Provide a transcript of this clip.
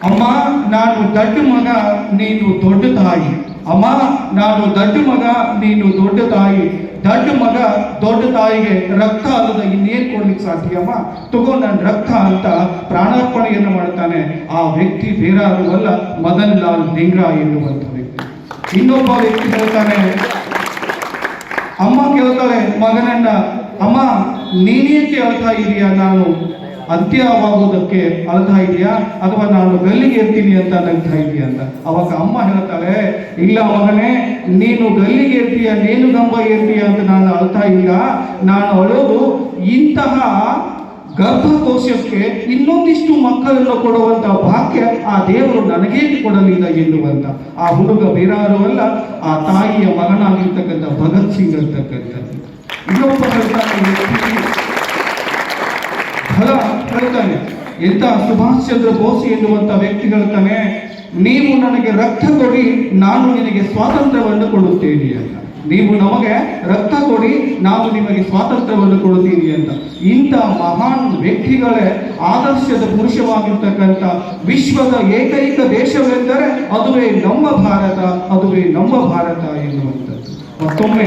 ಅಮ್ಮ ನಾನು ದೊಡ್ಡ ಮಗ, ನೀನು ದೊಡ್ಡ ತಾಯಿ. ಅಮ್ಮ ನಾನು ದೊಡ್ಡ ಮಗ, ನೀನು ದೊಡ್ಡ ತಾಯಿ. ದೊಡ್ಡ ಮಗ ದೊಡ್ಡ ತಾಯಿಗೆ ರಕ್ತ ಅಲ್ಲದ ಇನ್ನೇನು ಕೊಡ್ಲಿಕ್ಕೆ ಸಾಧ್ಯ ಅಮ್ಮ, ತಗೋ ನನ್ನ ರಕ್ತ ಅಂತ ಪ್ರಾಣಾರ್ಪಣೆಯನ್ನು ಮಾಡ್ತಾನೆ. ಆ ವ್ಯಕ್ತಿ ಬೇರಾರು ಅಲ್ಲ, ಮದನ್ ಲಾಲ್ ಧಿಂಗ್ರಾ ಎನ್ನುವಂಥ ವ್ಯಕ್ತಿ. ಇನ್ನೊಬ್ಬ ವ್ಯಕ್ತಿ ಹೇಳ್ತಾನೆ, ಅಮ್ಮ ಕೇಳ್ತಾಳೆ ಮಗನನ್ನ, ಅಮ್ಮ ನೀನೇಕೆ ಅಳ್ತಾ ಇದೀಯಾ, ನಾನು ಅಂತ್ಯವಾಗುವುದಕ್ಕೆ ಅಳ್ತಾ ಇದೆಯಾ ಅಥವಾ ನಾನು ಗಲ್ಲಿಗೆ ಇರ್ತೀನಿ ಅಂತ ನಗ್ತಾ ಇದೆಯಾ ಅಂತ. ಅವಾಗ ಅಮ್ಮ ಹೇಳ್ತಾಳೆ, ಇಲ್ಲ ಮಗನೇ, ನೀನು ಗಲ್ಲಿಗೆ ಇರ್ತೀಯ, ನೇಣು ಗಂಬ ಇರ್ತೀಯ ಅಂತ ನಾನು ಅಳ್ತಾ ಇಲ್ಲ. ನಾನು ಅಳೋದು ಇಂತಹ ಗರ್ಭಕೋಶಕ್ಕೆ ಇನ್ನೊಂದಿಷ್ಟು ಮಕ್ಕಳನ್ನು ಕೊಡುವಂತ ಭಾಗ್ಯ ಆ ದೇವರು ನನಗೇಕೆ ಕೊಡಲಿಲ್ಲ ಎನ್ನುವಂತ. ಆ ಹುಡುಗ ಬೇರಾರು ಅಲ್ಲ, ಆ ತಾಯಿಯ ಮಗನಾಗಿರ್ತಕ್ಕಂಥ ಭಗತ್ ಸಿಂಗ್ ಅಂತಕ್ಕಂಥದ್ದು. ಇನ್ನೊಬ್ಬ ಹೇಳ್ತಾನೆ, ಎಂತ ಸುಭಾಷ್ ಚಂದ್ರ ಬೋಸ್ ಎನ್ನುವಂತ ವ್ಯಕ್ತಿ ಹೇಳ್ತಾನೆ, ನೀವು ನನಗೆ ರಕ್ತ ಕೊಡಿ, ನಾನು ನಿನಗೆ ಸ್ವಾತಂತ್ರ್ಯವನ್ನು ಕೊಡುತ್ತೇನೆ ಅಂತ. ನೀವು ನಮಗೆ ರಕ್ತ ಕೊಡಿ, ನಾನು ನಿಮಗೆ ಸ್ವಾತಂತ್ರ್ಯವನ್ನು ಕೊಡುತ್ತೀನಿ ಅಂತ. ಇಂಥ ಮಹಾನ್ ವ್ಯಕ್ತಿಗಳೇ ಆದರ್ಶದ ಪುರುಷವಾಗಿರ್ತಕ್ಕಂಥ ವಿಶ್ವದ ಏಕೈಕ ದೇಶವೆಂದರೆ ಅದುವೇ ನಮ್ಮ ಭಾರತ, ಅದುವೇ ನಮ್ಮ ಭಾರತ ಎನ್ನುವಂಥದ್ದು. ಮತ್ತೊಮ್ಮೆ